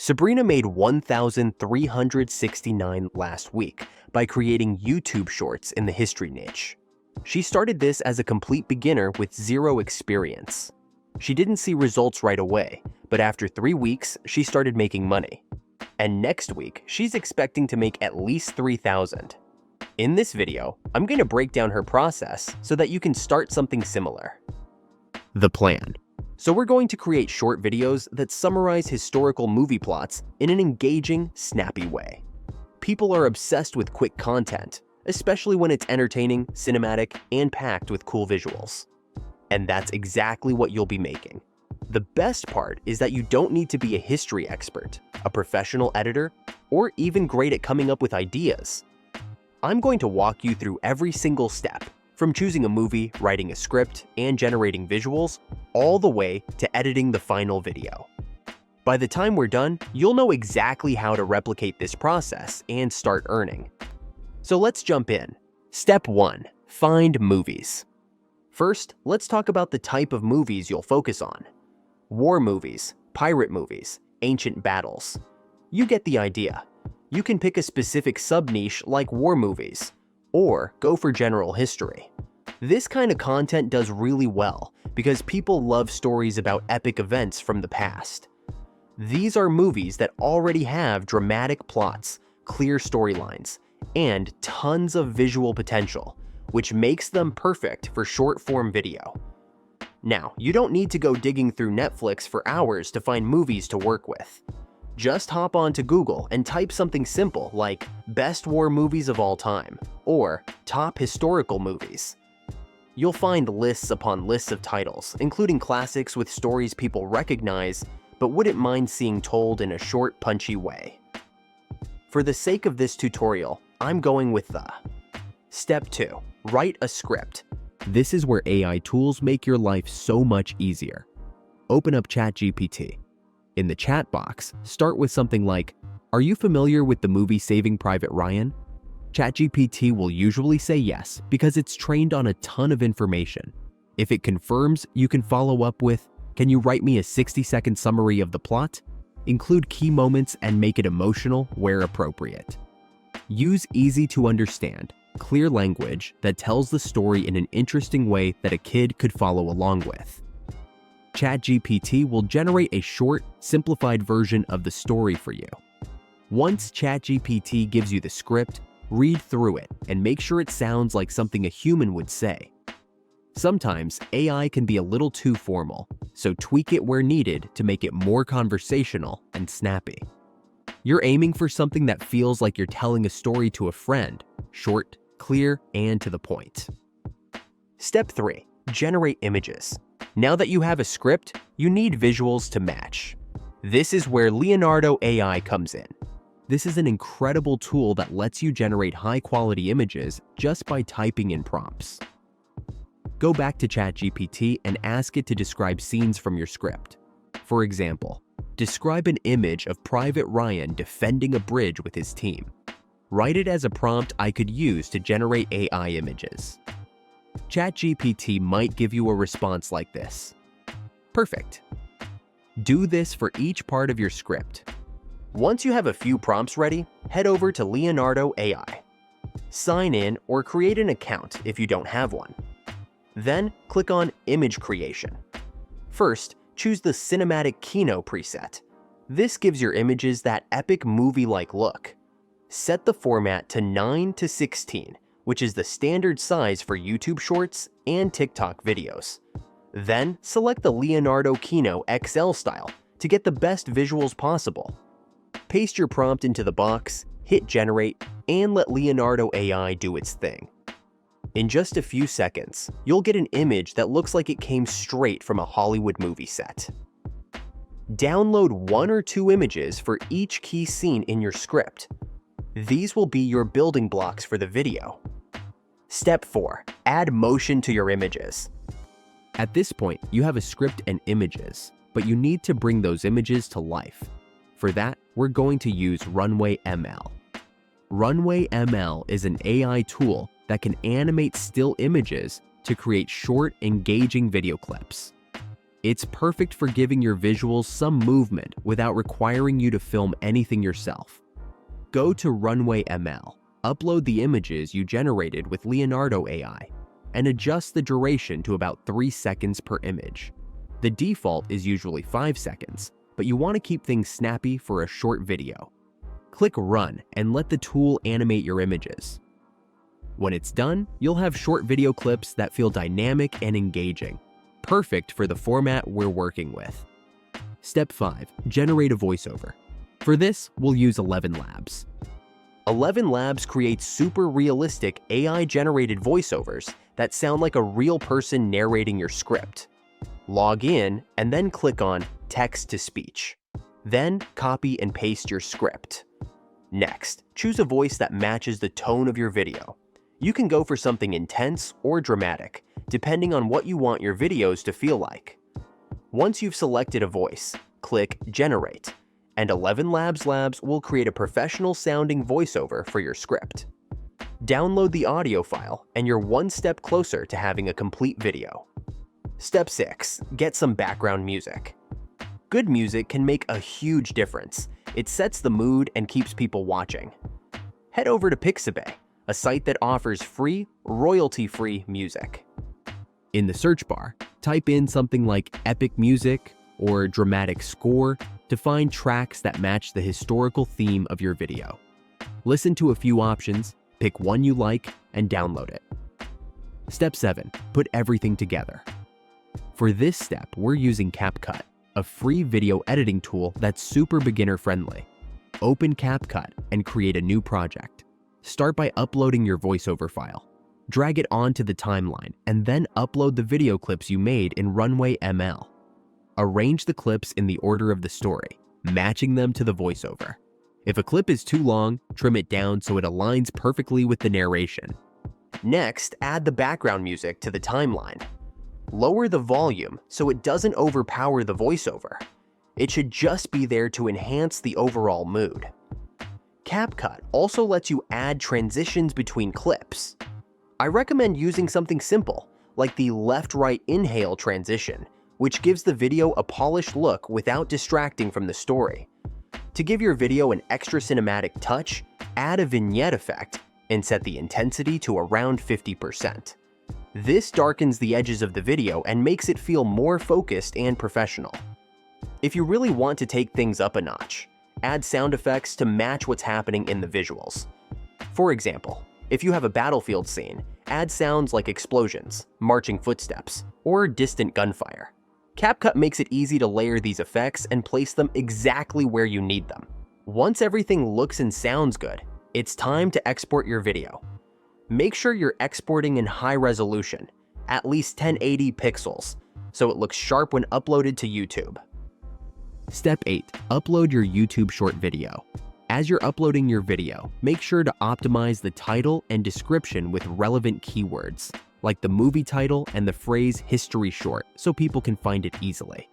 Sabrina made 1,369 last week by creating YouTube shorts in the history niche. She started this as a complete beginner with zero experience. She didn't see results right away, but after 3 weeks, she started making money. And next week, she's expecting to make at least 3,000. In this video, I'm going to break down her process so that you can start something similar. The plan. So we're going to create short videos that summarize historical movie plots in an engaging, snappy way. People are obsessed with quick content, especially when it's entertaining, cinematic, and packed with cool visuals. And that's exactly what you'll be making. The best part is that you don't need to be a history expert, a professional editor, or even great at coming up with ideas. I'm going to walk you through every single step, from choosing a movie, writing a script, and generating visuals, all the way to editing the final video. By the time we're done, you'll know exactly how to replicate this process and start earning. So let's jump in. Step 1. Find movies. First, let's talk about the type of movies you'll focus on. War movies, pirate movies, ancient battles. You get the idea. You can pick a specific sub-niche like war movies, or go for general history. This kind of content does really well because people love stories about epic events from the past. These are movies that already have dramatic plots, clear storylines, and tons of visual potential, which makes them perfect for short-form video. Now, you don't need to go digging through Netflix for hours to find movies to work with. Just hop onto Google and type something simple like Best War Movies of All Time or Top Historical Movies. You'll find lists upon lists of titles, including classics with stories people recognize but wouldn't mind seeing told in a short, punchy way. For the sake of this tutorial, I'm going with the Step 2. Write a script. This is where AI tools make your life so much easier. Open up ChatGPT. In the chat box, start with something like, "Are you familiar with the movie Saving Private Ryan?" ChatGPT will usually say yes because it's trained on a ton of information. If it confirms, you can follow up with, "Can you write me a 60-second summary of the plot?" Include key moments and make it emotional where appropriate. Use easy-to-understand, clear language that tells the story in an interesting way that a kid could follow along with. ChatGPT will generate a short, simplified version of the story for you. Once ChatGPT gives you the script, read through it and make sure it sounds like something a human would say. Sometimes AI can be a little too formal, so tweak it where needed to make it more conversational and snappy. You're aiming for something that feels like you're telling a story to a friend, short, clear, and to the point. Step 3. Generate images. Now that you have a script, you need visuals to match. This is where Leonardo AI comes in. This is an incredible tool that lets you generate high-quality images just by typing in prompts. Go back to ChatGPT and ask it to describe scenes from your script. For example, describe an image of Private Ryan defending a bridge with his team. Write it as a prompt I could use to generate AI images. ChatGPT might give you a response like this. Perfect. Do this for each part of your script. Once you have a few prompts ready, head over to Leonardo AI. Sign in or create an account if you don't have one. Then click on Image Creation. First, choose the Cinematic Kino preset. This gives your images that epic movie-like look. Set the format to 9:16, which is the standard size for YouTube Shorts and TikTok videos. Then select the Leonardo Kino XL style to get the best visuals possible. Paste your prompt into the box, hit generate, and let Leonardo AI do its thing. In just a few seconds, you'll get an image that looks like it came straight from a Hollywood movie set. Download 1 or 2 images for each key scene in your script. These will be your building blocks for the video. Step 4. Add motion to your images. At this point, you have a script and images, but you need to bring those images to life. For that, we're going to use Runway ML. Runway ML is an AI tool that can animate still images to create short, engaging video clips. It's perfect for giving your visuals some movement without requiring you to film anything yourself. Go to Runway ML, upload the images you generated with Leonardo AI, and adjust the duration to about 3 seconds per image. The default is usually 5 seconds, but you want to keep things snappy for a short video. Click Run and let the tool animate your images. When it's done, you'll have short video clips that feel dynamic and engaging, perfect for the format we're working with. Step 5. Generate a voiceover. For this, we'll use 11 Labs. 11 Labs creates super realistic AI-generated voiceovers that sound like a real person narrating your script. Log in and then click on Text-to-Speech. Then copy and paste your script. Next, choose a voice that matches the tone of your video. You can go for something intense or dramatic, depending on what you want your videos to feel like. Once you've selected a voice, click Generate, and 11 Labs will create a professional-sounding voiceover for your script. Download the audio file, and you're one step closer to having a complete video. Step 6. Get some background music. Good music can make a huge difference. It sets the mood and keeps people watching. Head over to Pixabay, a site that offers free, royalty-free music. In the search bar, type in something like epic music or dramatic score to find tracks that match the historical theme of your video. Listen to a few options, pick one you like, and download it. Step 7. Put everything together. For this step, we're using CapCut, a free video editing tool that's super beginner-friendly. Open CapCut and create a new project. Start by uploading your voiceover file. Drag it onto the timeline, and then upload the video clips you made in Runway ML. Arrange the clips in the order of the story, matching them to the voiceover. If a clip is too long, trim it down so it aligns perfectly with the narration. Next, add the background music to the timeline. Lower the volume so it doesn't overpower the voiceover. It should just be there to enhance the overall mood. CapCut also lets you add transitions between clips. I recommend using something simple, like the left-right inhale transition, which gives the video a polished look without distracting from the story. To give your video an extra cinematic touch, add a vignette effect and set the intensity to around 50%. This darkens the edges of the video and makes it feel more focused and professional. If you really want to take things up a notch, add sound effects to match what's happening in the visuals. For example, if you have a battlefield scene, add sounds like explosions, marching footsteps, or distant gunfire. CapCut makes it easy to layer these effects and place them exactly where you need them. Once everything looks and sounds good, it's time to export your video. Make sure you're exporting in high resolution, at least 1080 pixels, so it looks sharp when uploaded to YouTube. Step 8. Upload your YouTube short video. As you're uploading your video, make sure to optimize the title and description with relevant keywords, like the movie title and the phrase history short, so people can find it easily.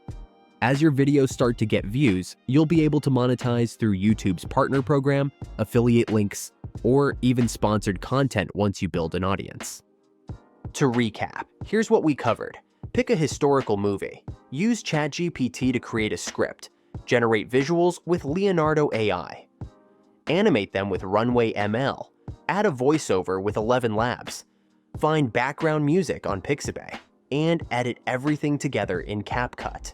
As your videos start to get views, you'll be able to monetize through YouTube's partner program, affiliate links, or even sponsored content once you build an audience. To recap, here's what we covered. Pick a historical movie. Use ChatGPT to create a script. Generate visuals with Leonardo AI. Animate them with Runway ML. Add a voiceover with 11 Labs. Find background music on Pixabay. And edit everything together in CapCut.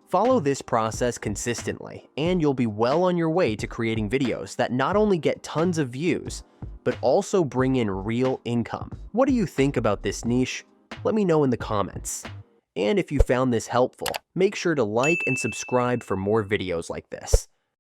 Follow this process consistently, and you'll be well on your way to creating videos that not only get tons of views, but also bring in real income. What do you think about this niche? Let me know in the comments. And if you found this helpful, make sure to like and subscribe for more videos like this.